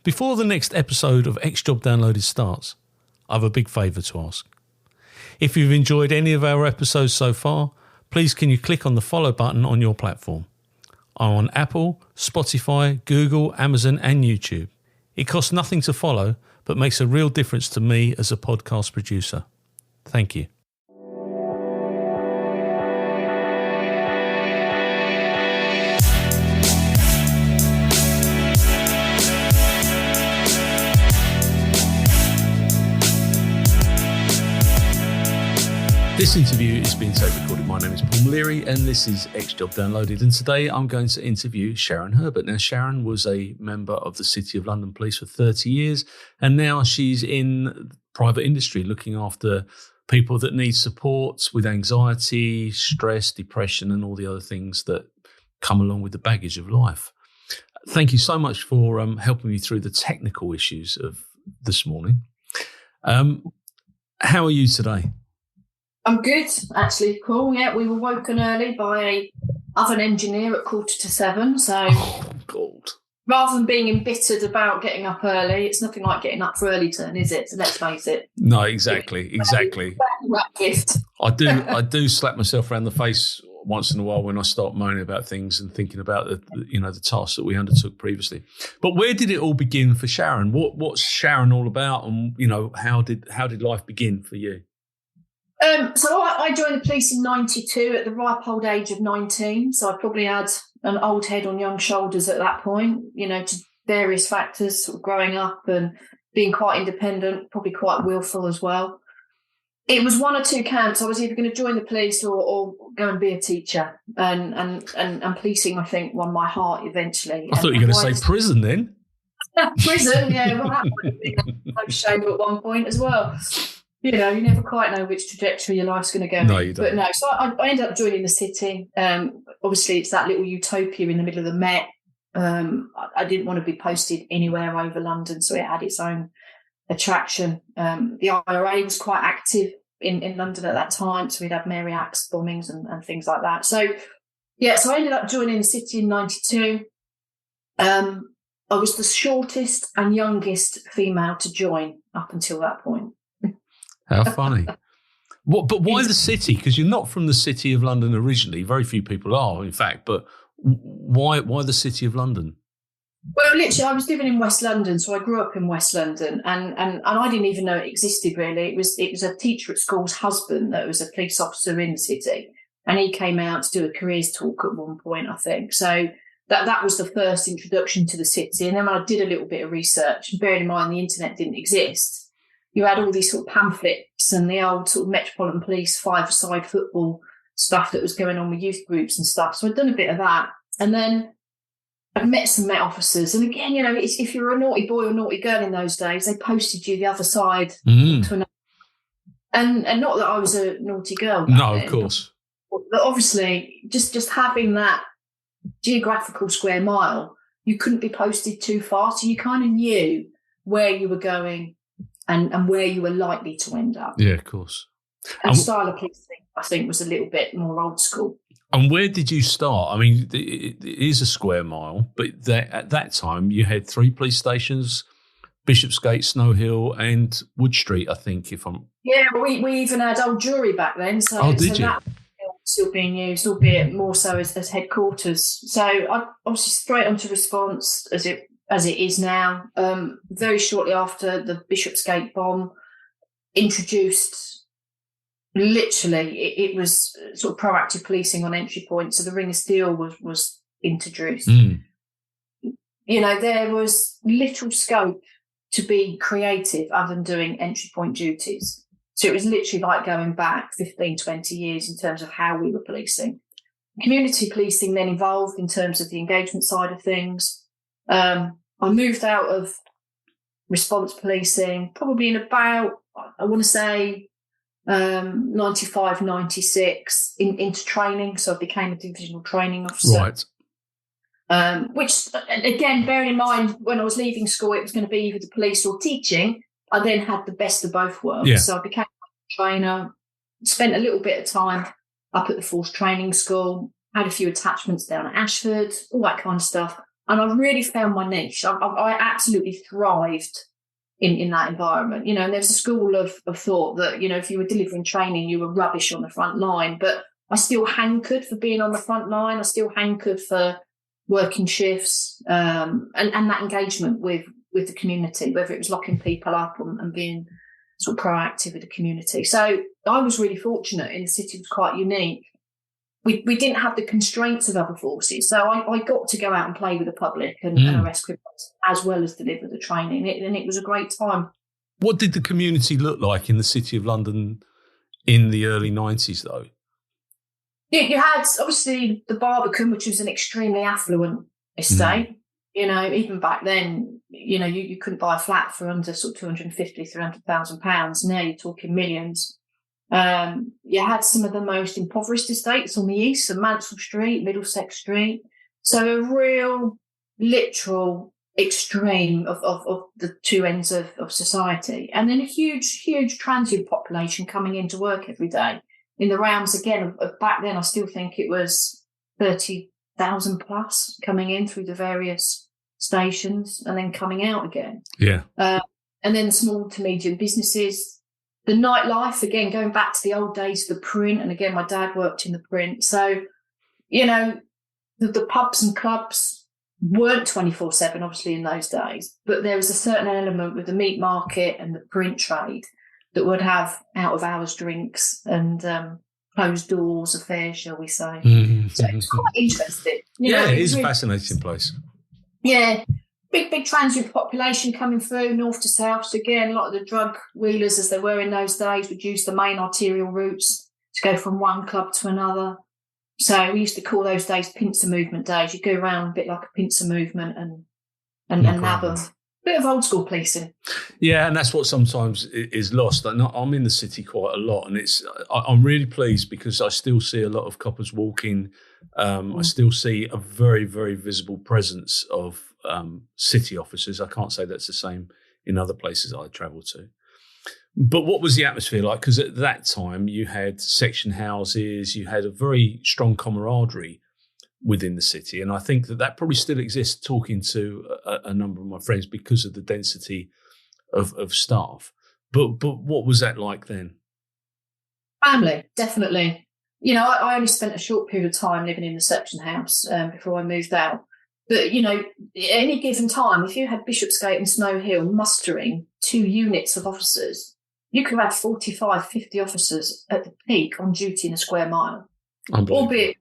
Before the next episode of X Job Downloaded starts, I have a big favour to ask. If you've enjoyed any of our episodes so far, please can you click on the follow button on your platform. I'm on Apple, Spotify, Google, Amazon and YouTube. It costs nothing to follow, but makes a real difference to me as a podcast producer. Thank you. This interview is being tape recorded. My name is Paul Maleary and this is X Job Downloaded. And today I'm going to interview Sharon Herbert. Now, Sharon was a member of the City of London Police for 30 years and now she's in private industry looking after people that need support with anxiety, stress, depression and all the other things that come along with the baggage of life. Thank you so much for helping me through the technical issues of this morning. How are you today? I'm good, actually, Paul. Yeah, we were woken early by a oven engineer at 6:45. So God. Rather than being embittered about getting up early, it's nothing like getting up for early turn, is it? So let's face it. No, exactly. Gift. I do slap myself around the face once in a while when I start moaning about things and thinking about the tasks that we undertook previously. But where did it all begin for Sharon? What's Sharon all about, and how did life begin for you? So I joined the police in 92 at the ripe old age of 19. So I probably had an old head on young shoulders at that point, to various factors, sort of growing up and being quite independent, probably quite willful as well. It was one or two camps. I was either going to join the police or go and be a teacher. And policing, I think, won my heart eventually. I thought you were going to say prison then. Prison, yeah. Well, that would have been a shame at one point as well. You never quite know which trajectory your life's going to go. No, you don't. But no, so I ended up joining the city. Obviously, it's that little utopia in the middle of the Met. I didn't want to be posted anywhere over London, so it had its own attraction. The IRA was quite active in London at that time, so we'd had Mary Axe bombings and things like that. So, so I ended up joining the city in 92. I was the shortest and youngest female to join up until that point. How funny. But why the city? Because you're not from the City of London originally. Very few people are, in fact. But why the City of London? Well, literally, I was living in West London, so I grew up in West London, and I didn't even know it existed, really. It was a teacher at school's husband that was a police officer in the city, and he came out to do a careers talk at one point, I think. So that was the first introduction to the city. And then when I did a little bit of research, and bearing in mind the internet didn't exist, you had all these sort of pamphlets and the old sort of Metropolitan Police five-a-side football stuff that was going on with youth groups and stuff. So I'd done a bit of that. And then I'd met some Met officers. And again, if you were a naughty boy or naughty girl in those days, they posted you the other side to another. And not that I was a naughty girl. No, of course. But obviously, just having that geographical square mile, you couldn't be posted too far. So you kind of knew where you were going and where you were likely to end up. Yeah, of course. And style of policing, I think, was a little bit more old school. And where did you start? I mean, it is a square mile, but at that time you had 3 police stations, Bishopsgate, Snow Hill and Wood Street, I think, if I'm... Yeah, we even had old jury back then. So, did you? That was still being used, albeit more so as headquarters. So I obviously straight onto response as it is now. Very shortly after the Bishopsgate bomb, introduced, literally, it was sort of proactive policing on entry points. So the Ring of Steel was introduced. There was little scope to be creative other than doing entry point duties. So it was literally like going back 15, 20 years in terms of how we were policing. Community policing then evolved in terms of the engagement side of things. I moved out of response policing probably in about, I want to say, 95, 96 into training. So I became a divisional training officer. Right. Which, again, bearing in mind, when I was leaving school, it was going to be either the police or teaching. I then had the best of both worlds. Yeah. So I became a trainer, spent a little bit of time up at the Force Training School, had a few attachments down at Ashford, all that kind of stuff. I really found my niche. I absolutely thrived in that environment. And there's a school of thought that, if you were delivering training, you were rubbish on the front line. But I still hankered for being on the front line. I still hankered for working shifts and that engagement with the community, whether it was locking people up and being sort of proactive with the community. So I was really fortunate in the city. It was quite unique. We didn't have the constraints of other forces. So I got to go out and play with the public and arrest criminals as well as deliver the training. And it was a great time. What did the community look like in the City of London in the early 90s, though? You had, obviously, the Barbican, which was an extremely affluent estate. Even back then, you couldn't buy a flat for under sort of £250,000, £300,000. Now you're talking millions. You had some of the most impoverished estates on the east, so Mansell Street, Middlesex Street. So a real literal extreme of the two ends of society. And then a huge, huge transient population coming into work every day. In the realms, again, of back then, I still think it was 30,000 plus coming in through the various stations and then coming out again. Yeah. And then small to medium businesses. The nightlife, again, going back to the old days of the print, and again, my dad worked in the print. So, the pubs and clubs weren't 24/7, obviously, in those days, but there was a certain element with the meat market and the print trade that would have out-of-hours drinks and closed doors affairs, shall we say. So it's quite interesting. It is a fascinating place. Yeah. Big transient population coming through north to south. So again, a lot of the drug wheelers, as they were in those days, would use the main arterial routes to go from one club to another. So we used to call those days pincer movement days. You go around a bit like a pincer movement and nab them. Bit of old school policing. Yeah, and that's what sometimes is lost. I'm in the city quite a lot, and I'm really pleased because I still see a lot of coppers walking. I still see a very, very visible presence of city officers. I can't say that's the same in other places I travel to. But what was the atmosphere like? Because at that time you had section houses, you had a very strong camaraderie within the city. And I think that probably still exists, talking to a number of my friends, because of the density of staff. But what was that like then? Family, definitely. I only spent a short period of time living in the section house before I moved out. But, at any given time, if you had Bishopsgate and Snow Hill mustering 2 units of officers, you could have 45, 50 officers at the peak on duty in a square mile. Albeit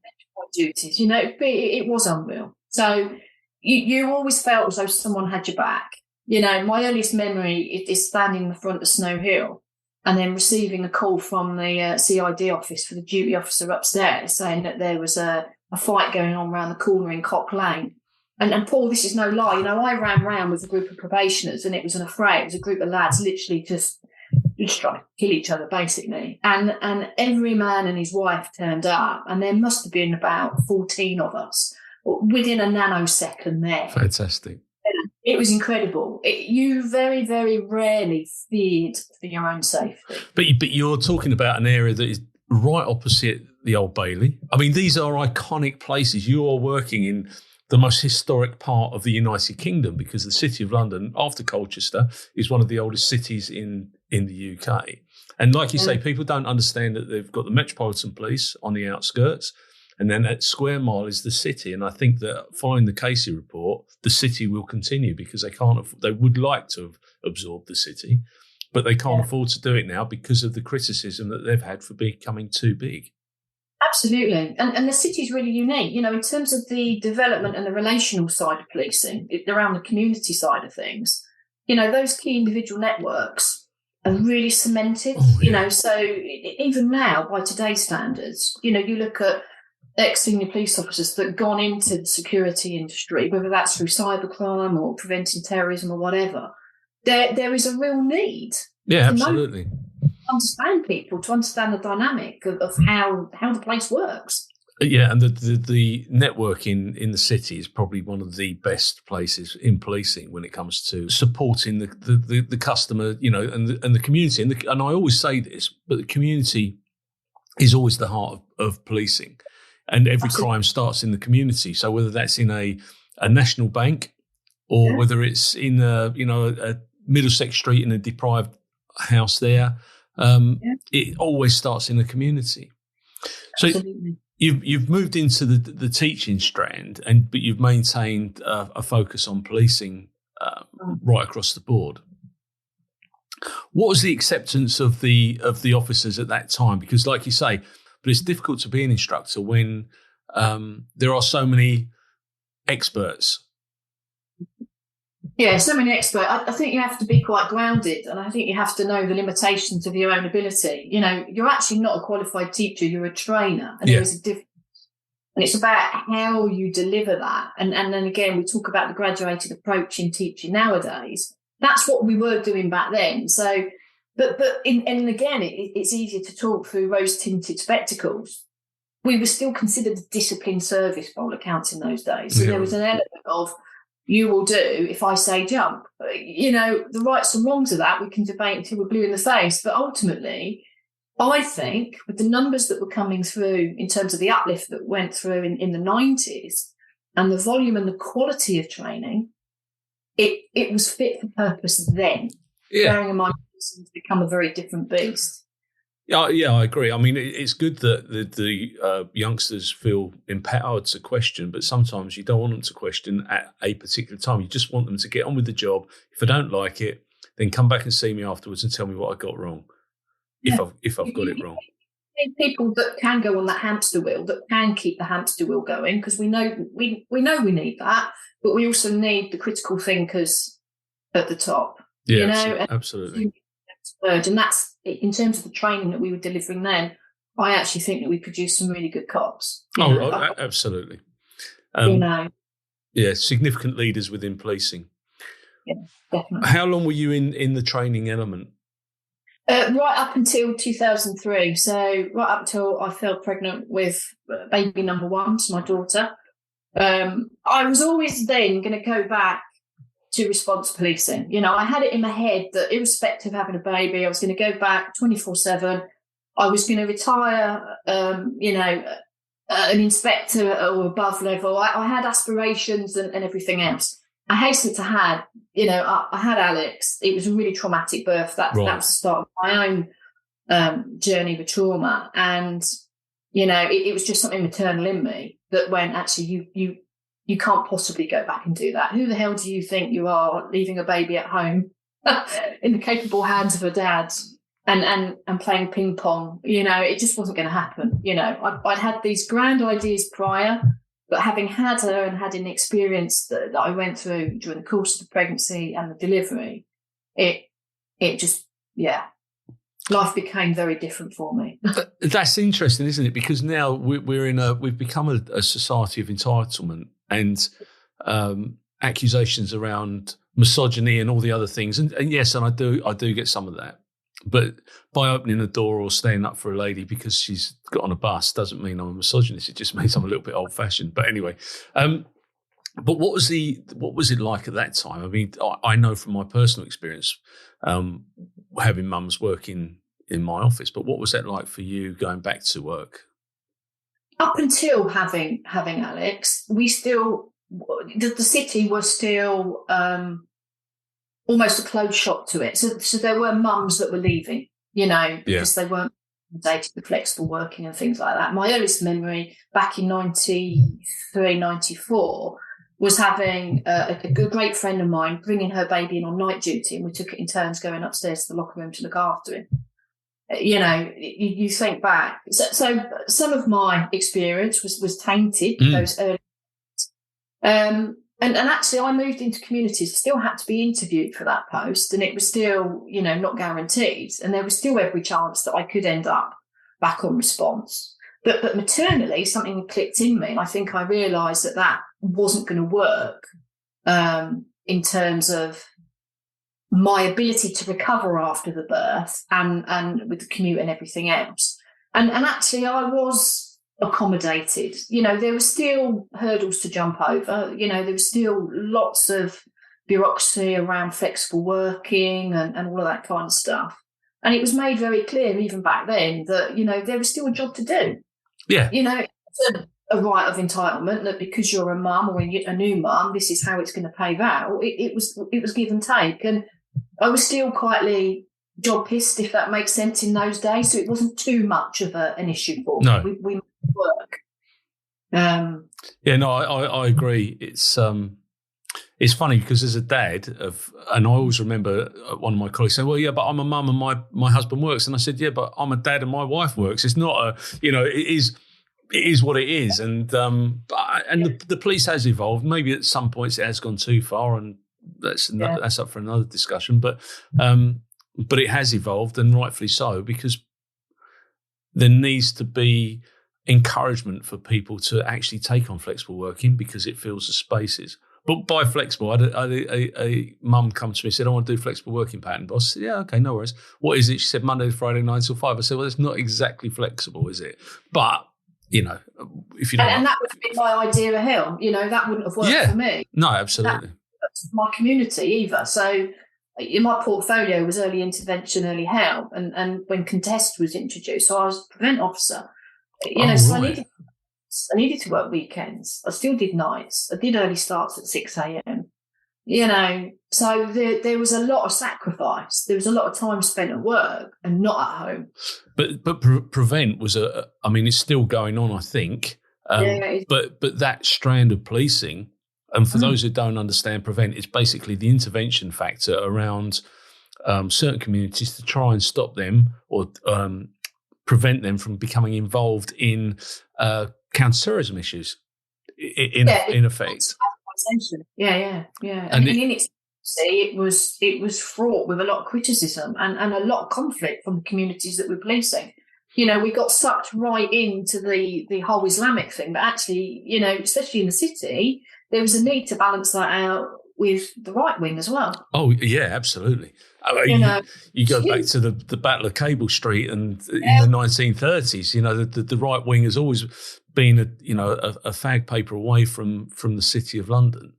duties, it was unreal. So you always felt as though someone had your back. My earliest memory is standing in the front of Snow Hill and then receiving a call from the CID office for the duty officer upstairs saying that there was a fight going on around the corner in Cock Lane. And Paul, this is no lie. I ran round with a group of probationers and it was an affray. It was a group of lads literally just trying to kill each other, basically. And every man and his wife turned up, and there must have been about 14 of us within a nanosecond there. Fantastic. It was incredible. You very, very rarely feared for your own safety. But you're talking about an area that is right opposite the Old Bailey. I mean, these are iconic places. You are working in the most historic part of the United Kingdom, because the City of London, after Colchester, is one of the oldest cities in the UK. And like you say, people don't understand that they've got the Metropolitan Police on the outskirts, and then at square mile is the city. And I think that following the Casey report, the city will continue because they would like to have absorbed the city, but they can't afford to do it now because of the criticism that they've had for becoming too big. Absolutely. And the city's really unique, in terms of the development and the relational side of policing, around the community side of things. Those key individual networks are really cemented, so even now, by today's standards, you look at ex-senior police officers that have gone into the security industry, whether that's through cybercrime or preventing terrorism or whatever, there is a real need. Yeah, absolutely. Understand people, to understand the dynamic of how the place works. Yeah, and the networking in the city is probably one of the best places in policing when it comes to supporting the customer, and the community. And I always say this, but the community is always the heart of policing, and every crime starts in the community. So whether that's in a a national bank, or whether it's in a Middlesex Street in a deprived house there. It always starts in the community. So Absolutely. you've moved into the teaching strand, but you've maintained a focus on policing right across the board. What was the acceptance of the officers at that time? Because, like you say, but it's difficult to be an instructor when there are so many experts. Yeah, so many experts. I think you have to be quite grounded, and I think you have to know the limitations of your own ability. You're actually not a qualified teacher; you're a trainer, and there is a difference. And it's about how you deliver that. And then again, we talk about the graduated approach in teaching nowadays. That's what we were doing back then. So, but again, it's easier to talk through rose-tinted spectacles. We were still considered a disciplined service by all accounts in those days. So there was an element of, you will do if I say jump. The rights and wrongs of that we can debate until we're blue in the face. But ultimately, I think with the numbers that were coming through in terms of the uplift that went through in the 90s and the volume and the quality of training, it was fit for purpose then. Yeah. Bearing in mind it's become a very different beast. Yeah, I agree. I mean, it's good that the youngsters feel empowered to question, but sometimes you don't want them to question at a particular time. You just want them to get on with the job. If I don't like it, then come back and see me afterwards and tell me what I got wrong. If I've got it wrong. People that can go on that hamster wheel, that can keep the hamster wheel going, because we know we need that, but we also need the critical thinkers at the top. Yeah, absolutely. And that's, in terms of the training that we were delivering then, I actually think that we produced some really good cops. Absolutely. Yeah, significant leaders within policing. Yeah, definitely. How long were you in the training element? Right up until 2003. So right up until I fell pregnant with baby number one, so my daughter. I was always then going to go back to response policing. I had it in my head that irrespective of having a baby, I was going to go back 24/7. I was going to retire, an inspector or above level. I had aspirations and everything else. I hasten to add, I had Alex. It was a really traumatic birth. That was the start of my own journey with trauma. And, it was just something maternal in me that went, actually, you can't possibly go back and do that. Who the hell do you think you are, leaving a baby at home in the capable hands of a dad and playing ping pong? It just wasn't going to happen. I'd had these grand ideas prior, but having had her and had an experience that I went through during the course of the pregnancy and the delivery, it just, life became very different for me. That's interesting, isn't it? Because now we've become a society of entitlement and accusations around misogyny and all the other things. And yes, and I do get some of that. But by opening a door or standing up for a lady because she's got on a bus doesn't mean I'm a misogynist. It just means I'm a little bit old-fashioned. But anyway, but what was it like at that time? I mean, I know from my personal experience, having mums working in my office. But what was that like for you going back to work? Up until having Alex, we still the city was still. Almost a closed shop to it. So there were mums that were leaving, because they weren't dated with flexible working and things like that. My earliest memory back in 93, 94 was having a great friend of mine bringing her baby in on night duty, and we took it in turns going upstairs to the locker room to look after him. You think back. So some of my experience was tainted, those early And actually, I moved into communities, still had to be interviewed for that post, and it was still, not guaranteed. And there was still every chance that I could end up back on response. But maternally, something clicked in me, and I think I realised that wasn't going to work in terms of my ability to recover after the birth and with the commute and everything else. And actually, I was accommodated. There were still hurdles to jump over. There was still lots of bureaucracy around flexible working and all of that kind of stuff. And it was made very clear even back then that, there was still a job to do. Yeah. a right of entitlement that because you're a mum or a new mum, this is how it's going to pay out. It was give and take, and I was still quietly job pissed, if that makes sense, in those days. So it wasn't too much of an issue for me. No. We made it work. I agree. It's funny because as a dad and I always remember one of my colleagues saying, well, yeah, but I'm a mum and my husband works. And I said, yeah, but I'm a dad and my wife works. It's not it is what it is. And the police has evolved. Maybe at some points it has gone too far, and that's up for another discussion. But it has evolved, and rightfully so, because there needs to be encouragement for people to actually take on flexible working because it fills the spaces. But by flexible, I had a mum come to me and said, I want to do flexible working pattern. But I said, yeah, okay, no worries. What is it? She said, Monday to Friday, 9 till 5. I said, well, it's not exactly flexible, is it? But, if you don't... And that would have been my idea of hell. That wouldn't have worked for me. No, absolutely. That my community either. So in my portfolio was early intervention, early help. And when Contest was introduced, so I was a prevent officer. So right. I needed to work weekends. I still did nights. I did early starts at 6 a.m. So there was a lot of sacrifice. There was a lot of time spent at work and not at home. But prevent was it's still going on, I think. But that strand of policing, and for those who don't understand prevent, it's basically the intervention factor around certain communities to try and stop them or prevent them from becoming involved in counter-terrorism issues, in effect. Yeah. And in its it was fraught with a lot of criticism and a lot of conflict from the communities that we're policing. We got sucked right into the whole Islamic thing, but actually, especially in the city, there was a need to balance that out with the right wing as well. Oh, yeah, absolutely. You go back to the Battle of Cable Street and in the 1930s, the right wing has always been a fag paper away from the City of London.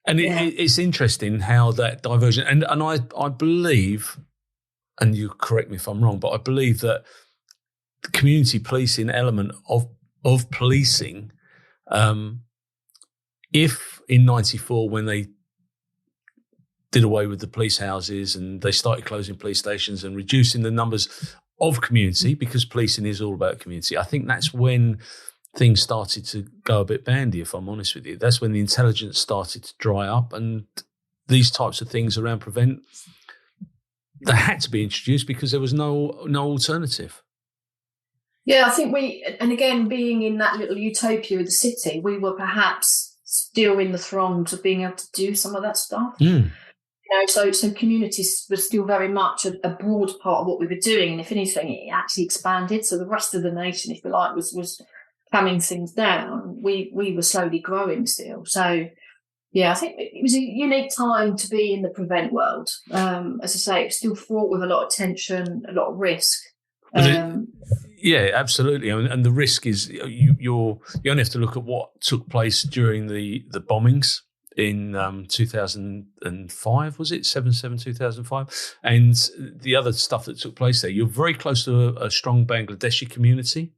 And it's interesting how that diversion, and I believe, and you correct me if I'm wrong, but I believe that the community policing element of policing, if in 94 when they did away with the police houses and they started closing police stations and reducing the numbers of community, because policing is all about community, I think that's when things started to go a bit bandy, if I'm honest with you. That's when the intelligence started to dry up, and these types of things around prevent, they had to be introduced because there was no alternative. Yeah, I think and again, being in that little utopia of the city, we were perhaps still in the throngs of being able to do some of that stuff. So communities were still very much a broad part of what we were doing, and if anything, it actually expanded. So the rest of the nation, if you like, was clamming things down. We were slowly growing still. So yeah, I think it was a unique time to be in the prevent world. As I say, it's still fraught with a lot of tension, a lot of risk. Yeah, absolutely. And the risk is you only have to look at what took place during the bombings in 2005, was it? 7/7/2005? And the other stuff that took place there. You're very close to a strong Bangladeshi community.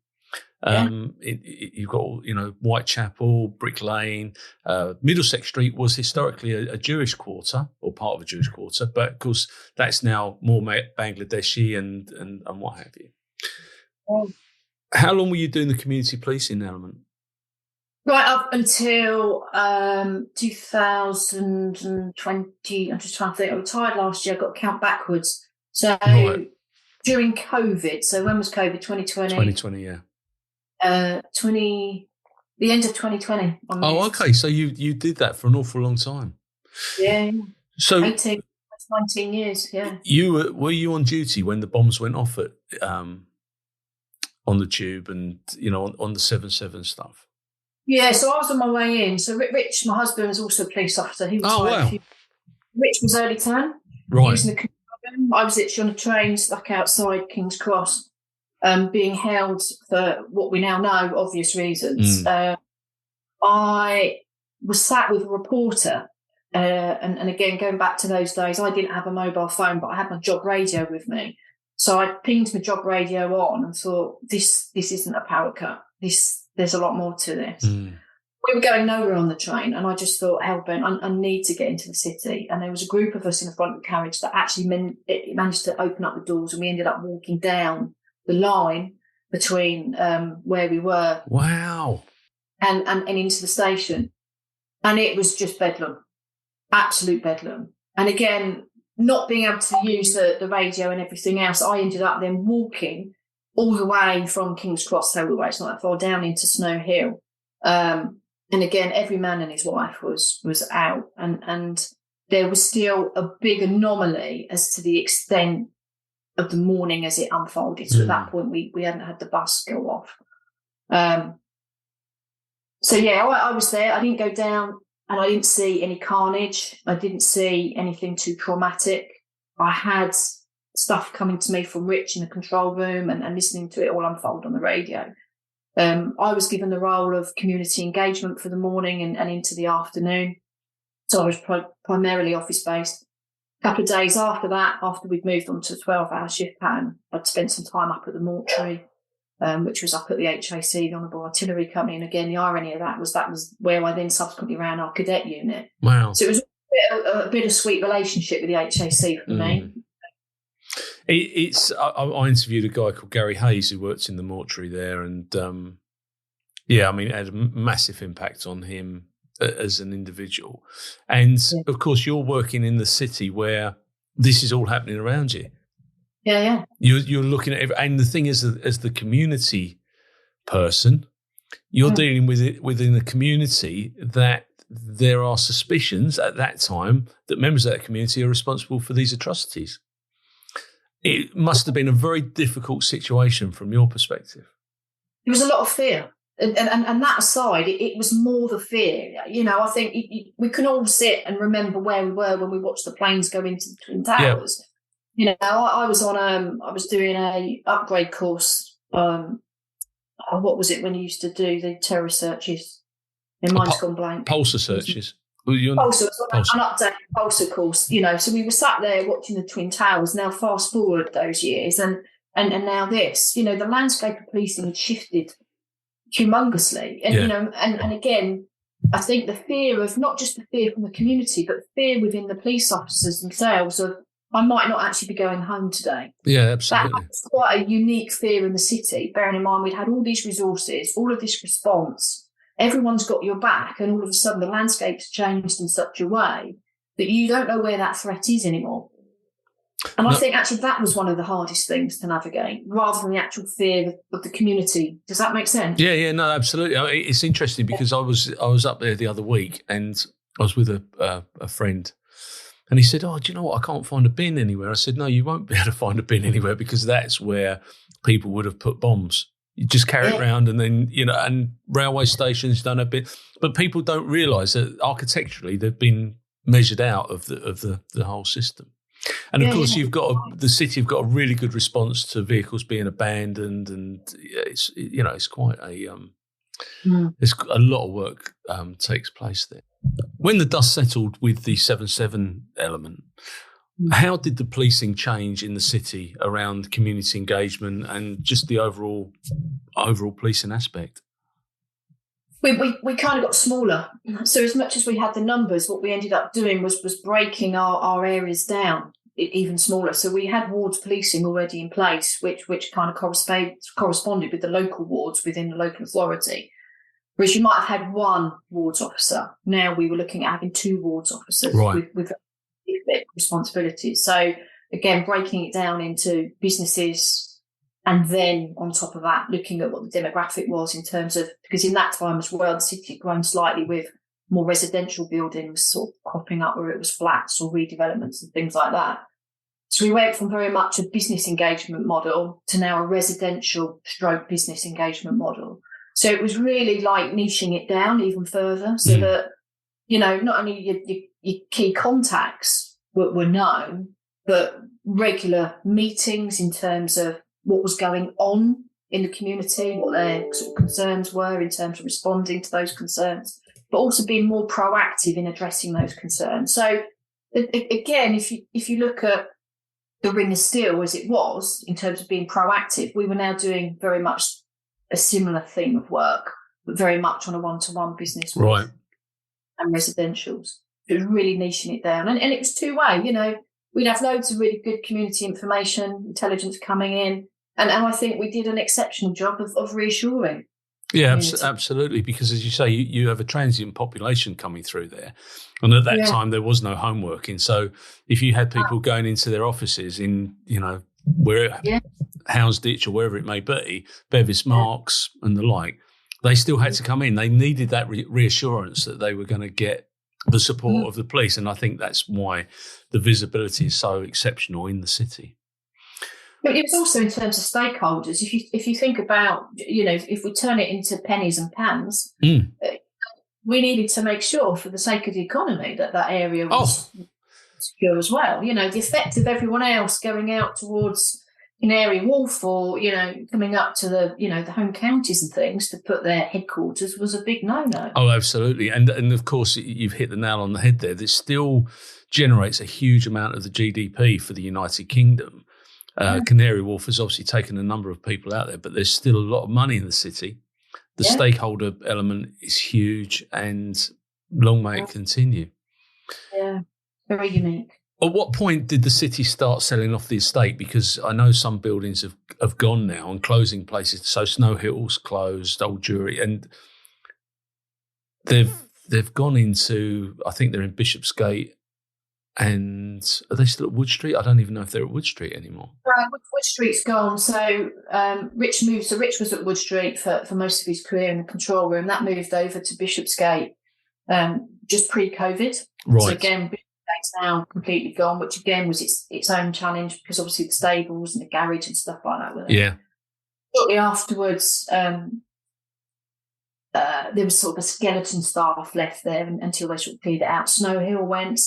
You've got, Whitechapel, Brick Lane, Middlesex Street was historically a Jewish quarter or part of a Jewish quarter, but of course that's now more Bangladeshi and what have you. How long were you doing the community policing element? Right up until 2020. I'm just trying to think. I retired last year. I got to count backwards. So during COVID. So when was COVID? 2020. 2020, yeah. The end of 2020. Oh, okay. So you did that for an awful long time. Yeah. So 19 years. Yeah. Were you on duty when the bombs went off at on the tube and on the 7/7 stuff? Yeah. So I was on my way in. So Rich, my husband, was also a police officer. He was Rich was early turn. Right. He was in the I was literally on a train stuck outside King's Cross. Being held for what we now know, obvious reasons. I was sat with a reporter, and again, going back to those days, I didn't have a mobile phone, but I had my job radio with me. So I pinged my job radio on and thought, this isn't a power cut. This there's a lot more to this. Mm. We were going nowhere on the train, and I just thought, Herbert, I need to get into the city. And there was a group of us in the front of the carriage that actually managed to open up the doors, and we ended up walking down the line between where we were, wow, and into the station. And it was just bedlam, absolute bedlam. And again, not being able to use the radio and everything else, I ended up then walking all the way from King's Cross, so it's not that far, down into Snow Hill. And again, every man and his wife was out, and there was still a big anomaly as to the extent of the morning as it unfolded. So at that point, we hadn't had the bus go off. So yeah, I was there. I didn't go down, and I didn't see any carnage. I didn't see anything too traumatic. I had stuff coming to me from Rich in the control room, and listening to it all unfold on the radio. I was given the role of community engagement for the morning and into the afternoon. So I was primarily office-based. A couple of days after that, after we'd moved on to a 12-hour shift pattern, I'd spent some time up at the mortuary, which was up at the HAC, the Honourable Artillery Company. And again, the irony of that was where I then subsequently ran our cadet unit. Wow. So it was a bittersweet relationship with the HAC for me. I interviewed a guy called Gary Hayes who works in the mortuary there, and it had a massive impact on him as an individual. And of course, you're working in the city where this is all happening around you. Yeah. You're looking at and the thing is, as the community person, you're dealing with it within a community that there are suspicions at that time that members of that community are responsible for these atrocities. It must have been a very difficult situation from your perspective. There was a lot of fear. And that aside, it was more the fear. I think we can all sit and remember where we were when we watched the planes go into the Twin Towers. Yeah. I was I was doing a upgrade course. What was it when you used to do the terror searches? My mind's gone blank. Pulsar searches. Pulsar, an updated Pulsar course, so we were sat there watching the Twin Towers. Now fast forward those years and now this, the landscape of policing had shifted humongously. And, and again, I think the fear of not just the fear from the community, but fear within the police officers themselves of, I might not actually be going home today. Yeah, absolutely. That's quite a unique fear in the city, bearing in mind we'd had all these resources, all of this response. Everyone's got your back, and all of a sudden the landscape's changed in such a way that you don't know where that threat is anymore. And I think actually that was one of the hardest things to navigate, rather than the actual fear of the community. Does that make sense? Yeah, no, absolutely. It's interesting because I was up there the other week, and I was with a friend, and he said, "Oh, do you know what? I can't find a bin anywhere." I said, "No, you won't be able to find a bin anywhere because that's where people would have put bombs. You just carry it around, and then and railway stations don't have bins, but people don't realise that architecturally they've been measured out of the whole system." And of course, the city have got a really good response to vehicles being abandoned, and it's quite a there's a lot of work takes place there. When the dust settled with the 7/7 element, how did the policing change in the city around community engagement and just the overall policing aspect? We kind of got smaller. So as much as we had the numbers, what we ended up doing was breaking our areas down even smaller. So we had wards policing already in place, which kind of corresponded with the local wards within the local authority. Whereas you might have had one wards officer. Now we were looking at having two wards officers with responsibilities. So again, breaking it down into businesses, and then on top of that, looking at what the demographic was in terms of, because in that time as well, the city had grown slightly with more residential buildings sort of cropping up where it was flats or redevelopments and things like that. So we went from very much a business engagement model to now a residential stroke business engagement model. So it was really like niching it down even further so that, not only your key contacts were known, but regular meetings in terms of what was going on in the community, what their sort of concerns were in terms of responding to those concerns, but also being more proactive in addressing those concerns. So again, if you look at the Ring of Steel as it was in terms of being proactive, we were now doing very much a similar theme of work. but very much on a one-to-one business Right. and residentials. It was really niching it down. And it was two-way, we'd have loads of really good community information, intelligence coming in. And I think we did an exceptional job of reassuring. Yeah, absolutely. Because as you say, you have a transient population coming through there. And at that time, there was no home working. So if you had people going into their offices in, where Houndsditch or wherever it may be, Bevis Marks and the like, they still had to come in. They needed that reassurance that they were going to get the support of the police. And I think that's why the visibility is so exceptional in the city. But it was also in terms of stakeholders. If you think about, if we turn it into pennies and pounds, we needed to make sure, for the sake of the economy, that area was secure as well. The effect of everyone else going out towards Canary Wharf or, coming up to the home counties and things to put their headquarters was a big no-no. Oh, absolutely. And of course, you've hit the nail on the head there. This still generates a huge amount of the GDP for the United Kingdom. Canary Wharf has obviously taken a number of people out there, but there's still a lot of money in the city. The stakeholder element is huge, and long may it continue. Yeah, very unique. At what point did the city start selling off the estate? Because I know some buildings have gone now and closing places. So Snow Hill's closed, Old Jewry, and they've gone into, I think they're in Bishopsgate. And are they still at Wood Street? I don't even know if they're at Wood Street anymore. Wood Street's gone. So Rich moved. So Rich was at Wood Street for most of his career in the control room. That moved over to Bishopsgate just pre-COVID. Right. So again, Bishopsgate's now completely gone, which again was its own challenge because obviously the stables and the garage and stuff like that were there. Yeah. Shortly afterwards, there was sort of a skeleton staff left there until they sort of cleared it out. Snow Hill went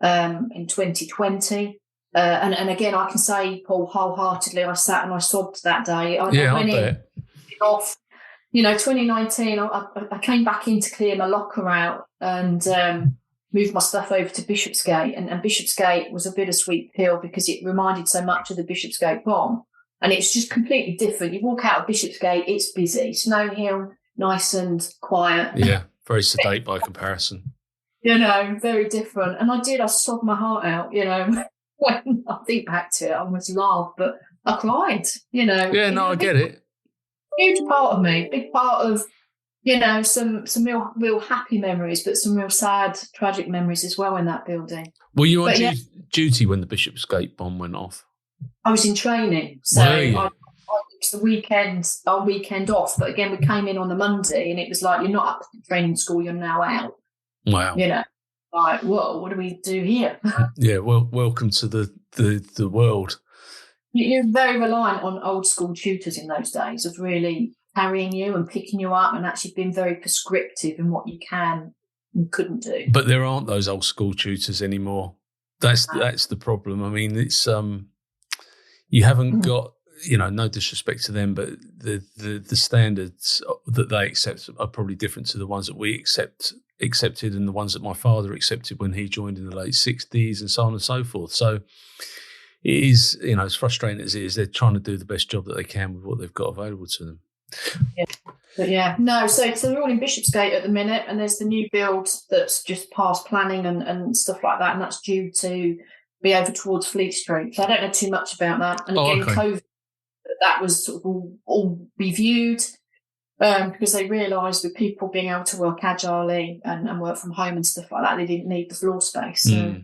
in 2020. And again, I can say, Paul, wholeheartedly, I sat and I sobbed that day. I went in off, 2019, I came back in to clear my locker out and moved my stuff over to Bishopsgate. And Bishopsgate was a bittersweet pill because it reminded so much of the Bishopsgate bomb. And it's just completely different. You walk out of Bishopsgate, it's busy. Snow Hill, nice and quiet. Yeah, very sedate by comparison. Very different. And I sobbed my heart out, when I think back to it. I almost laughed, but I cried, Yeah, no, I get it. Huge part of me, big part of, some real happy memories, but some real sad, tragic memories as well in that building. Were you on duty when the Bishopsgate bomb went off? I was in training, so I took the weekend off. But again, we came in on the Monday, and it was like, you're not up at training school, you're now out. Wow. Like, whoa, what do we do here? Yeah, well, welcome to the world. You're very reliant on old school tutors in those days of really carrying you and picking you up and actually being very prescriptive in what you can and couldn't do. But there aren't those old school tutors anymore. That's the problem. I mean, it's you haven't got, no disrespect to them, but the standards that they accept are probably different to the ones that we accepted and the ones that my father accepted when he joined in the late 60s and so on and so forth. So it is, as frustrating as it is, they're trying to do the best job that they can with what they've got available to them. Yeah. But no, so they're all in Bishopsgate at the minute, and there's the new build that's just past planning and stuff like that, and that's due to be over towards Fleet Street. So I don't know too much about that. And again, COVID, that was sort of all reviewed because they realised with people being able to work agilely and work from home and stuff like that, they didn't need the floor space. So,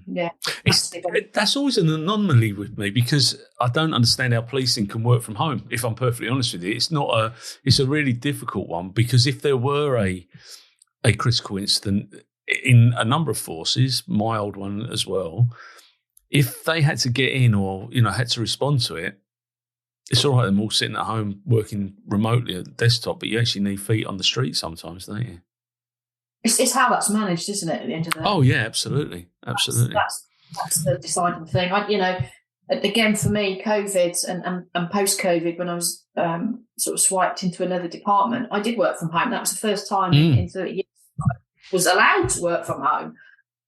that's always an anomaly with me because I don't understand how policing can work from home, if I'm perfectly honest with you. It's a really difficult one because if there were a critical incident in a number of forces, my old one as well, if they had to get in or, had to respond to it, it's all right, them all sitting at home working remotely at the desktop, but you actually need feet on the street sometimes, don't you? It's how that's managed, isn't it, at the end of the day? Oh, yeah, absolutely. Absolutely. That's the deciding thing. Again, for me, COVID and post-COVID, when I was sort of swiped into another department, I did work from home. That was the first time in 30 years I was allowed to work from home.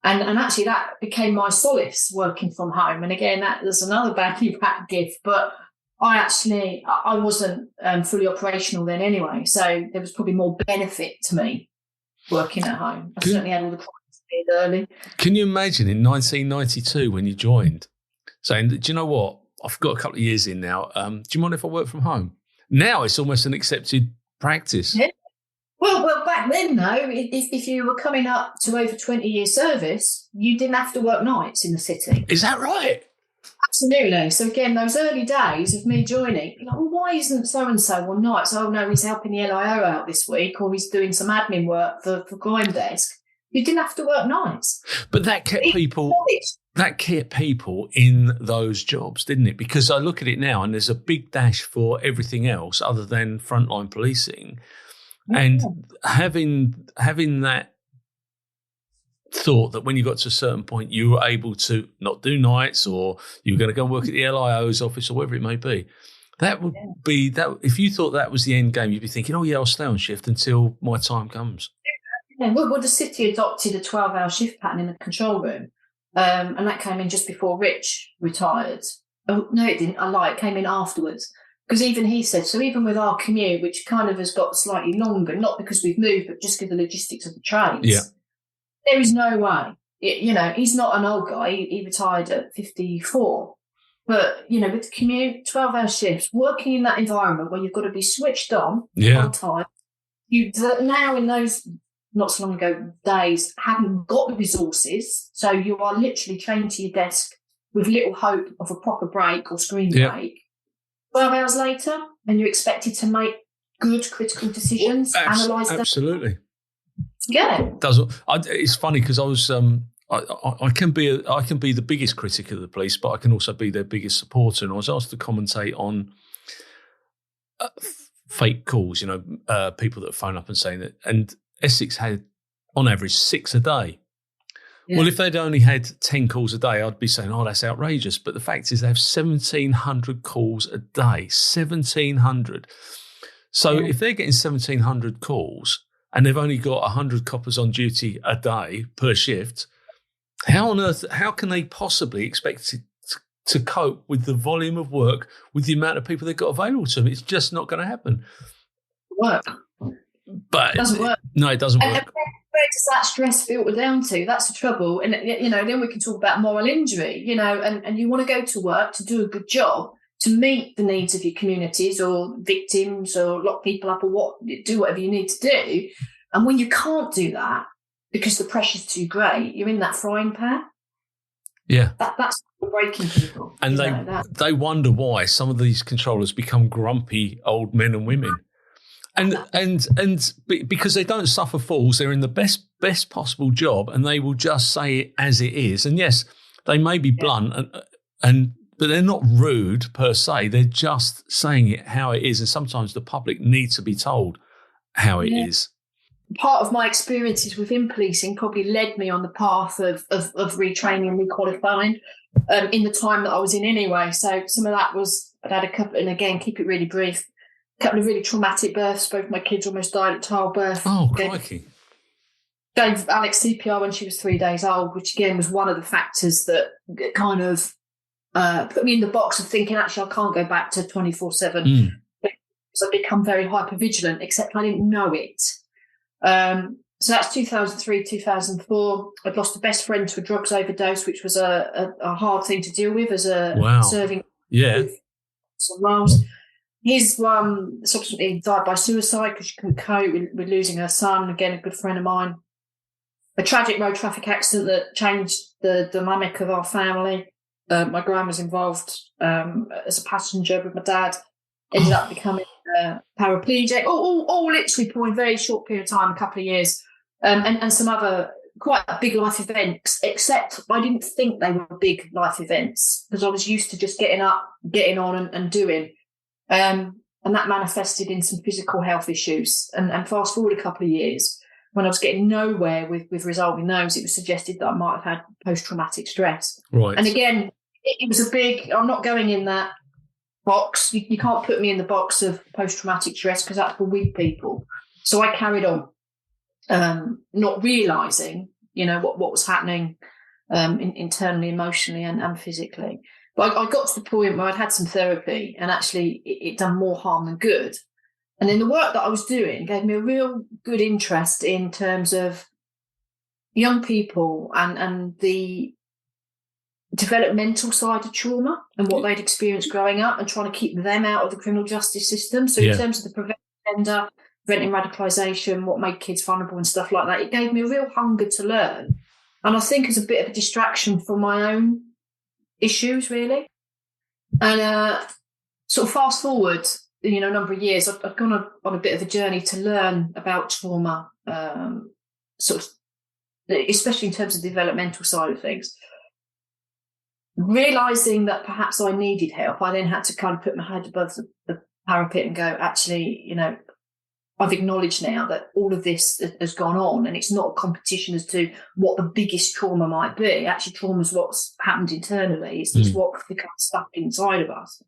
And actually that became my solace, working from home. And again, that was another badly wrapped gift, but I wasn't fully operational then anyway, so there was probably more benefit to me working at home. I certainly had all the clients early. Can you imagine in 1992 when you joined, saying, do you know what? I've got a couple of years in now. Do you mind if I work from home? Now it's almost an accepted practice. Yeah. Well, back then, though, if you were coming up to over 20 years service, you didn't have to work nights in the city. Is that right? Absolutely. So again, those early days of me joining, like, well, why isn't so-and-so on nights? Oh, no, he's helping the LIO out this week, or he's doing some admin work for Grime Desk. You didn't have to work nights. But that kept people in those jobs, didn't it? Because I look at it now and there's a big dash for everything else other than frontline policing. And having that thought that when you got to a certain point, you were able to not do nights, or you were going to go and work at the LIO's office or whatever it may be. That would be that. If you thought that was the end game, you'd be thinking, "Oh yeah, I'll stay on shift until my time comes." Yeah, well, the city adopted a 12-hour shift pattern in the control room, and that came in just before Rich retired. Oh no, it didn't. I lie. It came in afterwards. Because even he said, so even with our commute, which kind of has got slightly longer, not because we've moved, but just because of the logistics of the trains, there is no way. He's not an old guy. He retired at 54. But, with the commute, 12-hour shifts, working in that environment where you've got to be switched on time, you now in those not so long ago days haven't got the resources. So you are literally chained to your desk with little hope of a proper break or screen break. 12 hours later, and you're expected to make good critical decisions, analyse them. Absolutely. Yeah. It's funny because I was I can be the biggest critic of the police, but I can also be their biggest supporter. And I was asked to commentate on fake calls. People that phone up and saying that, and Essex had on average 6 a day. Yeah. Well, if they'd only had 10 calls a day, I'd be saying, oh, that's outrageous. But the fact is they have 1,700 calls a day, 1,700. So if they're getting 1,700 calls and they've only got 100 coppers on duty a day per shift, how can they possibly expect to cope with the volume of work, with the amount of people they've got available to them? It's just not going to happen. Work. But it doesn't work. No, it doesn't work. Where does that stress filter down to? That's the trouble. And, then we can talk about moral injury, and you want to go to work to do a good job, to meet the needs of your communities or victims or lock people up or do whatever you need to do. And when you can't do that because the pressure's too great, you're in that frying pan. Yeah. That's breaking people. And they wonder why some of these controllers become grumpy old men and women. And because they don't suffer fools, they're in the best possible job, and they will just say it as it is. And yes, they may be blunt, but they're not rude per se. They're just saying it how it is, and sometimes the public needs to be told how it is. Part of my experiences within policing probably led me on the path of retraining, requalifying in the time that I was in anyway. So some of that was, I'd had a couple, and again, keep it really brief. Couple of really traumatic births. Both my kids almost died at childbirth. Oh, crikey. Gave Alex CPR when she was 3 days old, which again was one of the factors that kind of put me in the box of thinking, actually, I can't go back to 24/7. So I've become very hypervigilant, except I didn't know it. So that's 2003, 2004. I'd lost a best friend to a drugs overdose, which was a hard thing to deal with as a serving. Yeah. Some roles. He's subsequently died by suicide because she couldn't cope with losing her son, again, a good friend of mine. A tragic road traffic accident that changed the dynamic of our family. My gran was involved as a passenger with my dad, ended up becoming paraplegic, all literally for a very short period of time, a couple of years, and some other quite big life events, except I didn't think they were big life events because I was used to just getting up, getting on and doing. And that manifested in some physical health issues. And fast forward a couple of years, when I was getting nowhere with resolving those, it was suggested that I might have had post-traumatic stress. Right. And again, it was a big, I'm not going in that box. You can't put me in the box of post-traumatic stress because that's for weak people. So I carried on, not realising, what was happening internally, emotionally and physically. But I got to the point where I'd had some therapy, and actually it done more harm than good. And then the work that I was doing gave me a real good interest in terms of young people and the developmental side of trauma and what they'd experienced growing up, and trying to keep them out of the criminal justice system. So in terms of the preventing radicalisation, what made kids vulnerable and stuff like that, it gave me a real hunger to learn. And I think as a bit of a distraction from my own issues, really. And sort of fast forward, a number of years, I've gone on a bit of a journey to learn about trauma, sort of, especially in terms of the developmental side of things. Realising that perhaps I needed help, I then had to kind of put my head above the parapet and go, actually, I've acknowledged now that all of this has gone on, and it's not a competition as to what the biggest trauma might be. Actually, trauma is what's happened internally. It's what becomes stuck inside of us.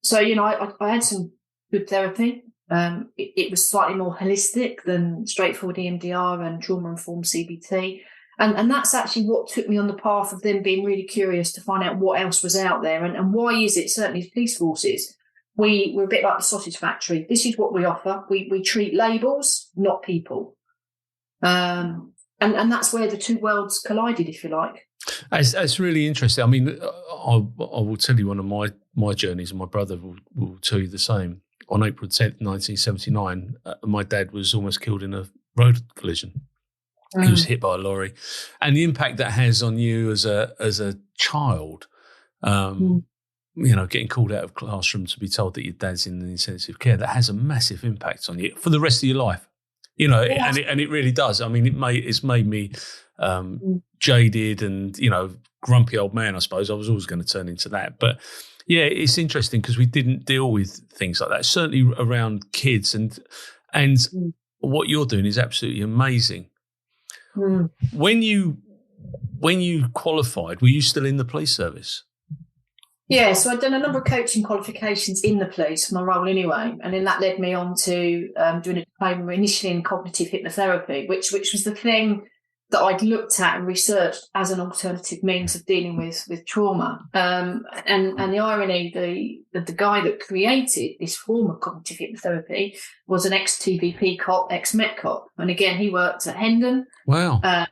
So, I had some good therapy. It was slightly more holistic than straightforward EMDR and trauma-informed CBT. And that's actually what took me on the path of then being really curious to find out what else was out there. And why is it, certainly as police forces, we're a bit like the sausage factory. This is what we offer. We treat labels, not people. And that's where the two worlds collided, if you like. That's really interesting. I mean, I will tell you one of my journeys, and my brother will tell you the same. On April 10th, 1979, my dad was almost killed in a road collision. He was hit by a lorry. And the impact that has on you as a child, getting called out of classroom to be told that your dad's in intensive care, that has a massive impact on you for the rest of your life. And it really does. I mean, it's made me jaded and, grumpy old man, I suppose. I was always going to turn into that. But yeah, it's interesting because we didn't deal with things like that, certainly around kids. And what you're doing is absolutely amazing. When you qualified, were you still in the police service? Yeah, so I'd done a number of coaching qualifications in the police for my role anyway, and then that led me on to doing a diploma initially in cognitive hypnotherapy, which was the thing that I'd looked at and researched as an alternative means of dealing with trauma. And the irony, the guy that created this form of cognitive hypnotherapy was an ex-TVP cop, ex-Met cop, and again he worked at Hendon. Wow. And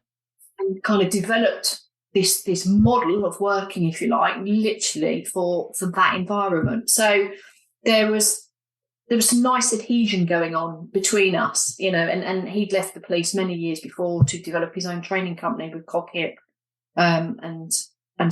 kind of developed this model of working, if you like, literally for that environment. So there was some nice adhesion going on between us, and he'd left the police many years before to develop his own training company with CogHip and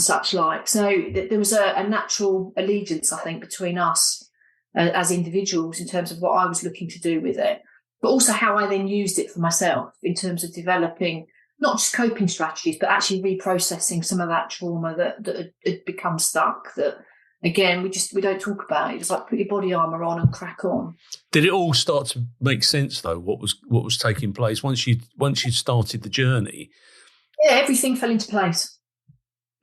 such like. So there was a natural allegiance, I think, between us as individuals in terms of what I was looking to do with it, but also how I then used it for myself in terms of developing not just coping strategies, but actually reprocessing some of that trauma that had become stuck. That again, we don't talk about it. It's like put your body armor on and crack on. Did it all start to make sense though? What was taking place once you started the journey? Yeah, everything fell into place.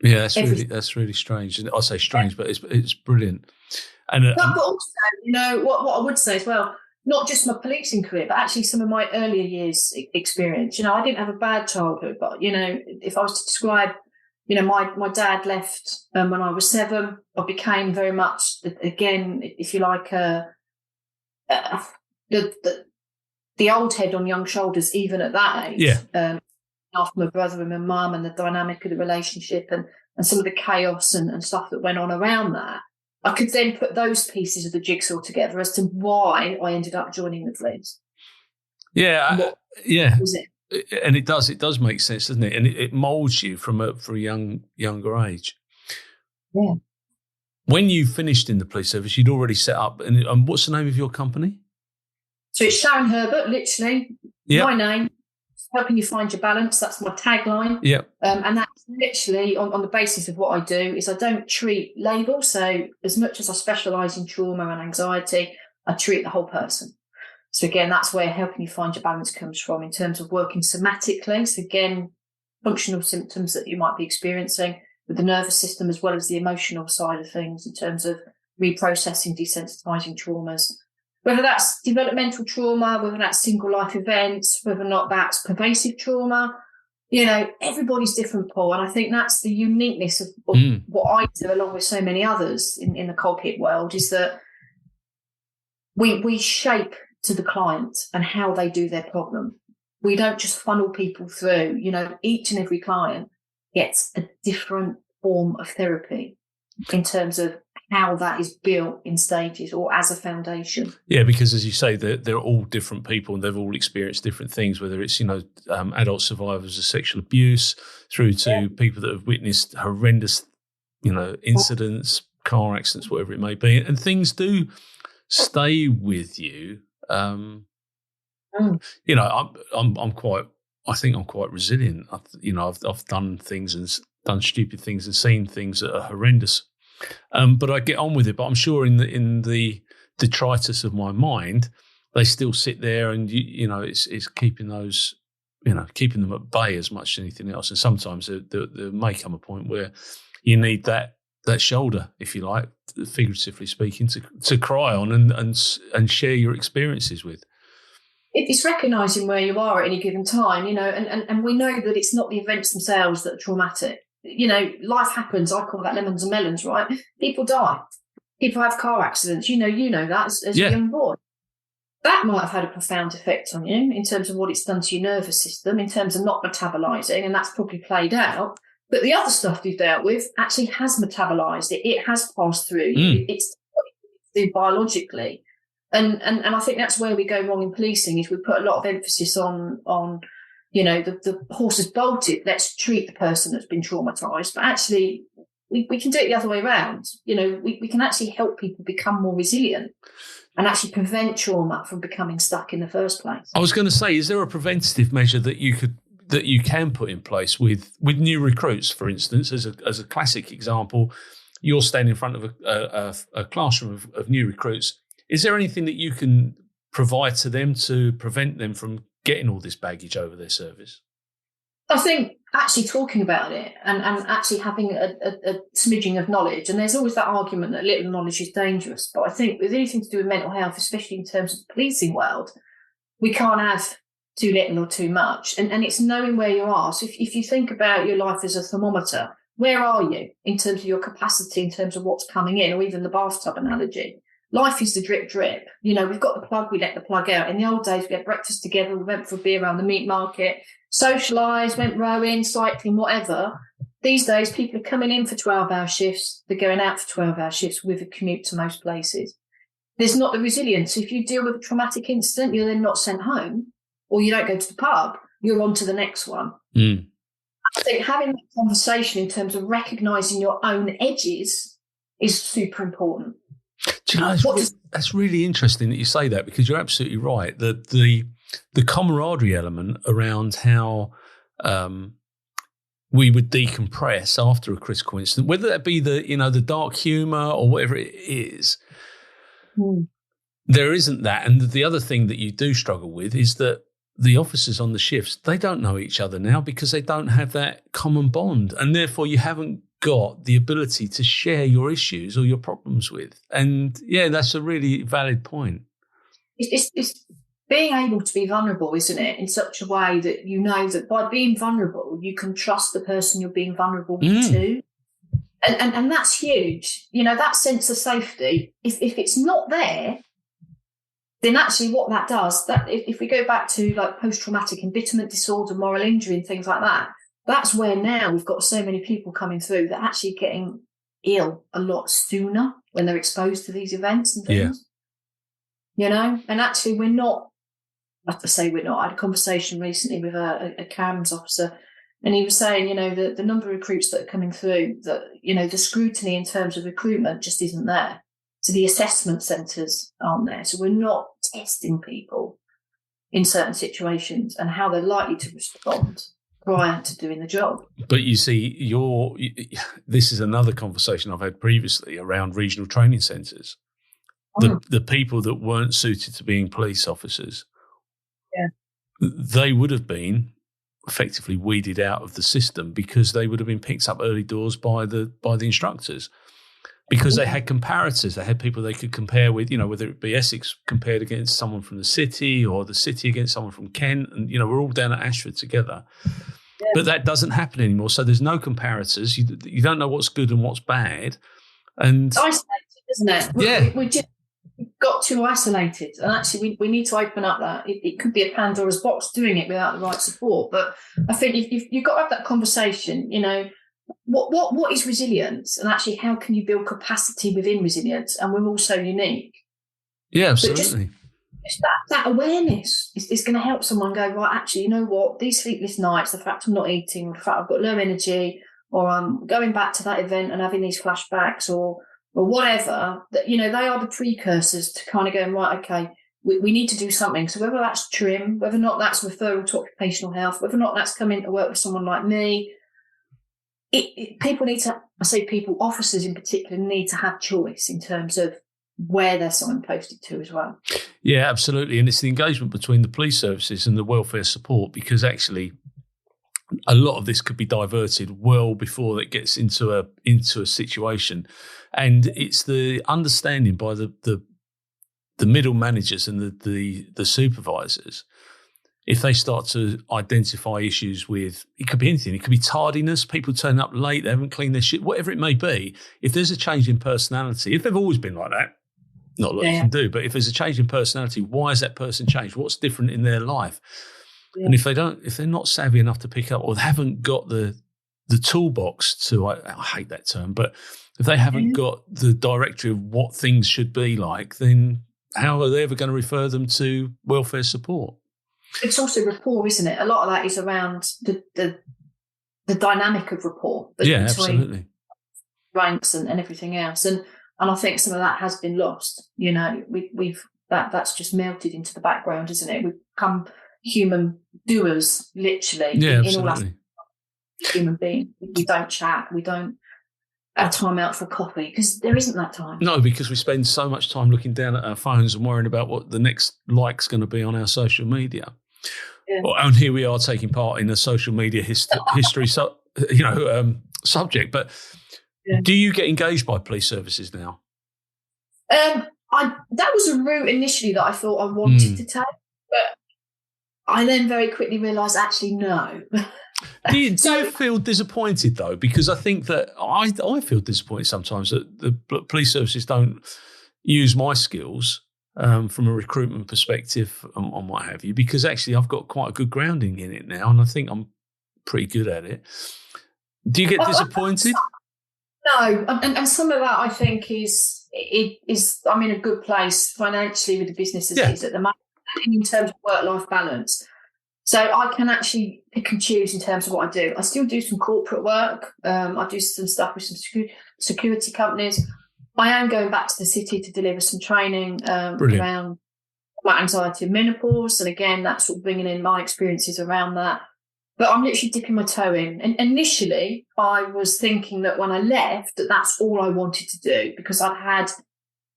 Yeah, that's really strange. And I say strange, but it's brilliant. And but also, what I would say as well, not just my policing career, but actually some of my earlier years experience. I didn't have a bad childhood, but, if I was to describe, my dad left when I was 7. I became very much, again, if you like, the old head on young shoulders, even at that age. Yeah. After my brother and my mum and the dynamic of the relationship and some of the chaos and stuff that went on around that. I could then put those pieces of the jigsaw together as to why I ended up joining the police. Yeah, yeah. Was it? And it does make sense, doesn't it? And it molds you for a younger age. Yeah. When you finished in the police service, you'd already set up, and what's the name of your company? So it's Sharon Herbert, literally. Yep. My name. Helping you find your balance. That's my tagline. Yeah. And that's literally on the basis of what I do is I don't treat labels. So as much as I specialise in trauma and anxiety, I treat the whole person. So again, that's where helping you find your balance comes from in terms of working somatically. So again, functional symptoms that you might be experiencing with the nervous system as well as the emotional side of things in terms of reprocessing, desensitising traumas. Whether that's developmental trauma, whether that's single life events, whether or not that's pervasive trauma, Everybody's different, Paul. And I think that's the uniqueness of what I do, along with so many others in the cog hit world, is that we shape to the client and how they do their problem. We don't just funnel people through. Each and every client gets a different form of therapy in terms of how that is built in stages or as a foundation. Yeah, because as you say, they're all different people and they've all experienced different things, whether it's, adult survivors of sexual abuse through to people that have witnessed horrendous, incidents, car accidents, whatever it may be. And things do stay with you. I'm quite resilient. I've done things and done stupid things and seen things that are horrendous. But I get on with it. But I'm sure in the detritus of my mind, they still sit there, and it's keeping those, keeping them at bay as much as anything else. And sometimes there may come a point where you need that shoulder, if you like, figuratively speaking, to cry on and share your experiences with. It's recognising where you are at any given time, and we know that it's not the events themselves that are traumatic. Life happens. I call that lemons and melons, right? People die. People have car accidents. You know that as a young boy. That might have had a profound effect on you in terms of what it's done to your nervous system, in terms of not metabolising, and that's probably played out. But the other stuff you've dealt with actually has metabolised. It has passed through. It's biologically. And I think that's where we go wrong in policing, is we put a lot of emphasis on the horse has bolted, let's treat the person that's been traumatised. But actually, we can do it the other way around. We can actually help people become more resilient and actually prevent trauma from becoming stuck in the first place. I was going to say, is there a preventative measure that you can put in place with new recruits, for instance, as a classic example? You're standing in front of a classroom of new recruits. Is there anything that you can provide to them to prevent them from getting all this baggage over their service? I think actually talking about it and actually having a smidging of knowledge, and there's always that argument that little knowledge is dangerous, but I think with anything to do with mental health, especially in terms of the policing world, we can't have too little or too much, and it's knowing where you are. So if you think about your life as a thermometer, where are you in terms of your capacity, in terms of what's coming in, or even the bathtub analogy? Life is the drip, drip. We've got the plug, we let the plug out. In the old days, we had breakfast together, we went for a beer around the meat market, socialised, went rowing, cycling, whatever. These days, people are coming in for 12-hour shifts. They're going out for 12-hour shifts with a commute to most places. There's not the resilience. If you deal with a traumatic incident, you're then not sent home, or you don't go to the pub, you're on to the next one. I think having that conversation in terms of recognising your own edges is super important. Do you know, that's really interesting that you say that, because you're absolutely right. The camaraderie element around how we would decompress after a critical incident, whether that be the dark humour or whatever it is, there isn't that. And the other thing that you do struggle with is that the officers on the shifts, they don't know each other now because they don't have that common bond, and therefore you haven't got the ability to share your issues or your problems with. And that's a really valid point. It's being able to be vulnerable, isn't it, in such a way that you know that by being vulnerable you can trust the person you're being vulnerable to, and that's huge. That sense of safety, if it's not there, then actually what that does, that if we go back to like post-traumatic embitterment disorder, moral injury and things like that, that's where now we've got so many people coming through that are actually getting ill a lot sooner when they're exposed to these events and things. And actually we're not, I have to say we're not. I had a conversation recently with a CAMS officer, and he was saying, the number of recruits that are coming through, that, the scrutiny in terms of recruitment just isn't there. So the assessment centres aren't there. So we're not testing people in certain situations and how they're likely to respond prior to doing the job. But you see, this is another conversation I've had previously around regional training centres. The people that weren't suited to being police officers, they would have been effectively weeded out of the system because they would have been picked up early doors by the instructors, because they had comparators. They had people they could compare with, whether it be Essex compared against someone from the city or the city against someone from Kent. And, we're all down at Ashford together. But that doesn't happen anymore. So there's no comparators. You don't know what's good and what's bad. And it's isolated, isn't it? Yeah. We just got too isolated. And actually, we need to open up that. It could be a Pandora's box doing it without the right support. But I think you've got to have that conversation, what is resilience? And actually, how can you build capacity within resilience? And we're all so unique. Yeah, absolutely. Just that awareness is going to help someone go, right, actually, you know what? These sleepless nights, the fact I'm not eating, the fact I've got low energy, or I'm going back to that event and having these flashbacks or whatever, that, they are the precursors to kind of going, right, okay, we need to do something. So whether that's trim, whether or not that's referral to occupational health, whether or not that's coming to work with someone like me, people need to, I say people, officers in particular, need to have choice in terms of where they're signposted to as well. Yeah, absolutely. And it's the engagement between the police services and the welfare support, because actually a lot of this could be diverted well before it gets into a situation. And it's the understanding by the middle managers and the supervisors, if they start to identify issues with, it could be anything. It could be tardiness, people turning up late, they haven't cleaned their shit, whatever it may be. If there's a change in personality, if they've always been like that, not a lot you can do, but if there's a change in personality, why has that person changed? What's different in their life? Yeah. And if they're not savvy enough to pick up, or they haven't got the toolbox to, I hate that term, but if they haven't got the directory of what things should be like, then how are they ever going to refer them to welfare support? It's also rapport, isn't it? A lot of that is around the dynamic of rapport between absolutely. ranks and everything else. And I think some of that has been lost. That's just melted into the background, isn't it? We've become human doers, literally. Yeah, in absolutely. all aspects of human being. We don't chat. We don't have time out for coffee because there isn't that time. No, because we spend so much time looking down at our phones and worrying about what the next like's going to be on our social media. Yeah. Well, and here we are taking part in a social media history, subject. But do you get engaged by police services now? That was a route initially that I thought I wanted to take, but I then very quickly realised actually no. Do you feel disappointed though? Because I think that I feel disappointed sometimes that the police services don't use my skills from a recruitment perspective and what have you, because actually I've got quite a good grounding in it now and I think I'm pretty good at it. Do you get disappointed? No, and some of that I think is I'm in a good place financially with the business as it is at the moment in terms of work-life balance. So I can actually pick and choose in terms of what I do. I still do some corporate work. I do some stuff with some security companies. I am going back to the city to deliver some training around anxiety and menopause. And again, that's sort of bringing in my experiences around that. But I'm literally dipping my toe in. And initially, I was thinking that when I left, that's all I wanted to do because I'd had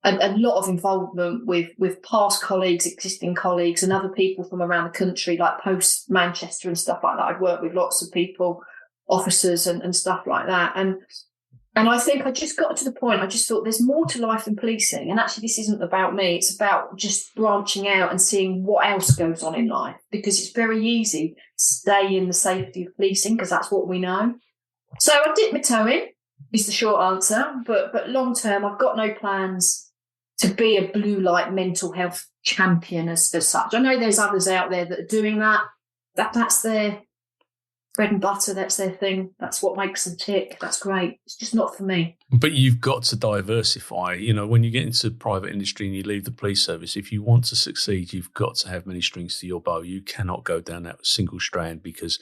a lot of involvement with past colleagues, existing colleagues, and other people from around the country, like post Manchester and stuff like that. I'd worked with lots of people, officers and stuff like that. And I think I just got to the point, I just thought there's more to life than policing. And actually, this isn't about me. It's about just branching out and seeing what else goes on in life, because it's very easy to stay in the safety of policing because that's what we know. So I dipped my toe in, is the short answer. But long term, I've got no plans to be a blue light mental health champion as such. I know there's others out there that are doing that. That's their bread and butter. That's their thing. That's what makes them tick. That's great. It's just not for me. But you've got to diversify. You know, when you get into private industry and you leave the police service, if you want to succeed, you've got to have many strings to your bow. You cannot go down that single strand, because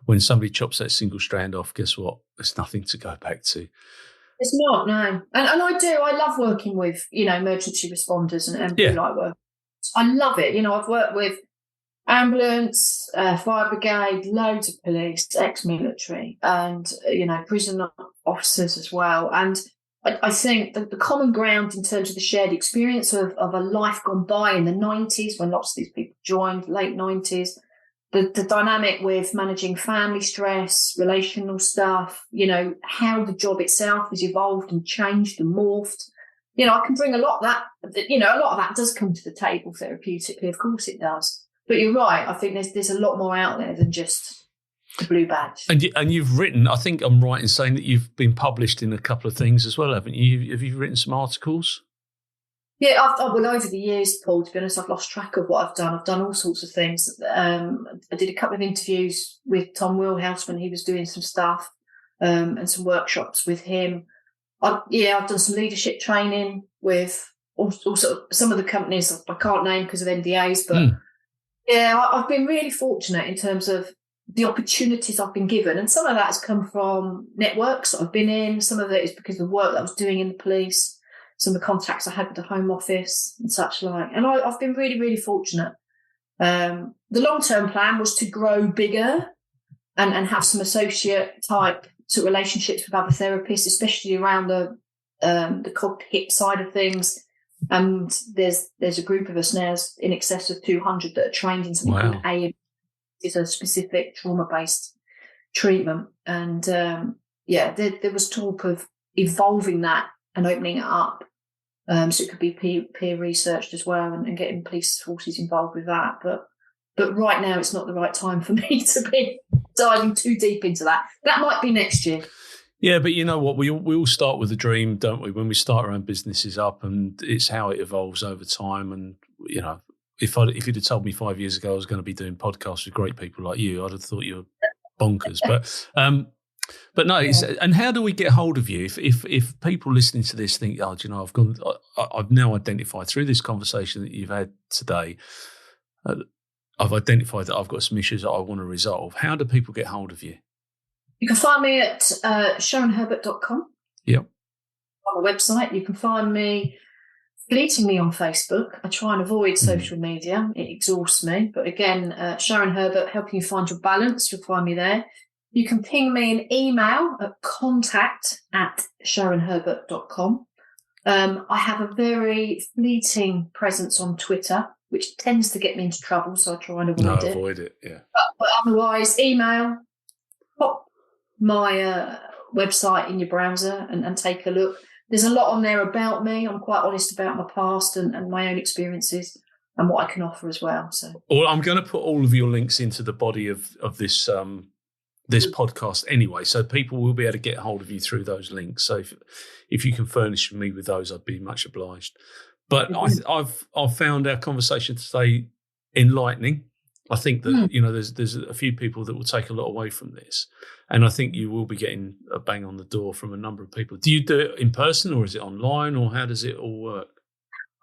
when somebody chops that single strand off, guess what? There's nothing to go back to. It's not, no. And I love working with, emergency responders and blue light work. I love it. I've worked with ambulance, fire brigade, loads of police, ex-military, and, prison officers as well. And I think that the common ground in terms of the shared experience of a life gone by in the 90s, when lots of these people joined, late 90s, the dynamic with managing family stress, relational stuff, how the job itself has evolved and changed and morphed. I can bring a lot of that, a lot of that does come to the table therapeutically. Of course it does. But you're right. I think there's a lot more out there than just the blue badge. And you've written, I think I'm right in saying that you've been published in a couple of things as well, haven't you? Have you written some articles? Yeah, well, over the years, Paul, to be honest, I've lost track of what I've done. I've done all sorts of things. I did a couple of interviews with Tom Wilhouse when he was doing some stuff, and some workshops with him. I've done some leadership training with also some of the companies I can't name because of NDAs, but I've been really fortunate in terms of the opportunities I've been given. And some of that has come from networks that I've been in. Some of it is because of the work that I was doing in the police, some of the contacts I had with the Home Office and such like. And I've been really, really fortunate. The long-term plan was to grow bigger and have some associate type sort of relationships with other therapists, especially around the cog hip side of things. And there's a group of us now in excess of 200 that are trained in something called AM. It's a specific trauma-based treatment. And there was talk of evolving that and opening it up. So it could be peer researched as well and getting police forces involved with that. But right now it's not the right time for me to be diving too deep into that. That might be next year. Yeah, but you know what? We all start with a dream, don't we? When we start our own businesses up, and it's how it evolves over time. And you know, if you'd have told me 5 years ago I was going to be doing podcasts with great people like you, I'd have thought you were bonkers. But no. And how do we get hold of you? If people listening to this think, oh, do you know, I've now identified through this conversation that you've had today, I've identified that I've got some issues that I want to resolve. How do people get hold of you? You can find me at Sharon.Herbert.com. Yep. On the website. You can find me fleetingly on Facebook. I try and avoid social media. It exhausts me. But again, Sharon Herbert, helping you find your balance. You'll find me there. You can ping me an email at contact@SharonHerbert.com. I have a very fleeting presence on Twitter, which tends to get me into trouble, so I try and avoid it. Yeah. But otherwise, email, pop my website in your browser and take a look. There's a lot on there about me. I'm quite honest about my past and my own experiences and what I can offer as well. So, well, I'm going to put all of your links into the body of this this podcast anyway, so people will be able to get hold of you through those links. So if you can furnish me with those, I'd be much obliged. But I've found our conversation today enlightening. I think that you know there's a few people that will take a lot away from this, and I think you will be getting a bang on the door from a number of people. Do you do it in person or is it online, or how does it all work?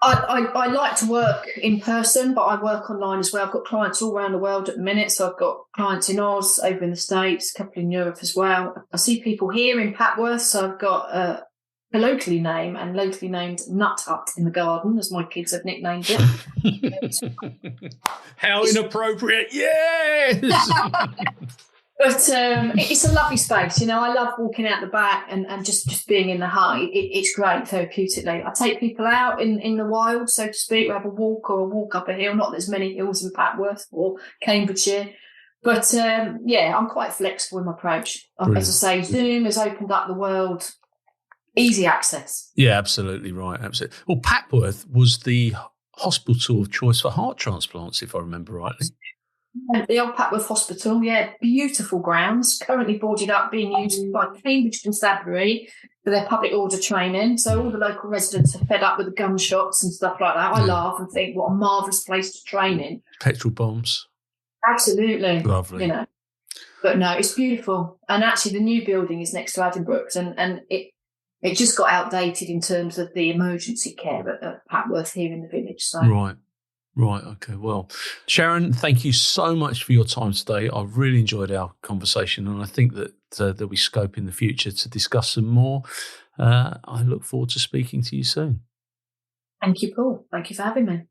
I like to work in person, but I work online as well. I've got clients all around the world at the minute. So I've got clients in Oz, over in the States, a couple in Europe as well. I see people here in Papworth. So I've got a locally named Nut Hut in the Garden, as my kids have nicknamed it. How inappropriate. Yes! But it's a lovely space. You know, I love walking out the back and just being in the hut. It's great therapeutically. I take people out in the wild, so to speak. We have a walk or a walk up a hill. Not there's many hills in Papworth or Cambridgeshire. But, I'm quite flexible in my approach. Brilliant. As I say, Zoom has opened up the world. Easy access. Yeah, absolutely right. Absolutely. Well, Papworth was the hospital of choice for heart transplants, if I remember rightly. The old Papworth Hospital, beautiful grounds, currently boarded up, being used by Cambridge Constabulary for their public order training. So all the local residents are fed up with the gunshots and stuff like that. I laugh and think, what a marvellous place to train in. Petrol bombs. Absolutely. Lovely. You know, but no, it's beautiful. And actually the new building is next to Addenbrooke's and it just got outdated in terms of the emergency care at Papworth here in the village. So. Right. Okay. Well, Sharon, thank you so much for your time today. I've really enjoyed our conversation, and I think that there'll be scope in the future to discuss some more. I look forward to speaking to you soon. Thank you, Paul. Thank you for having me.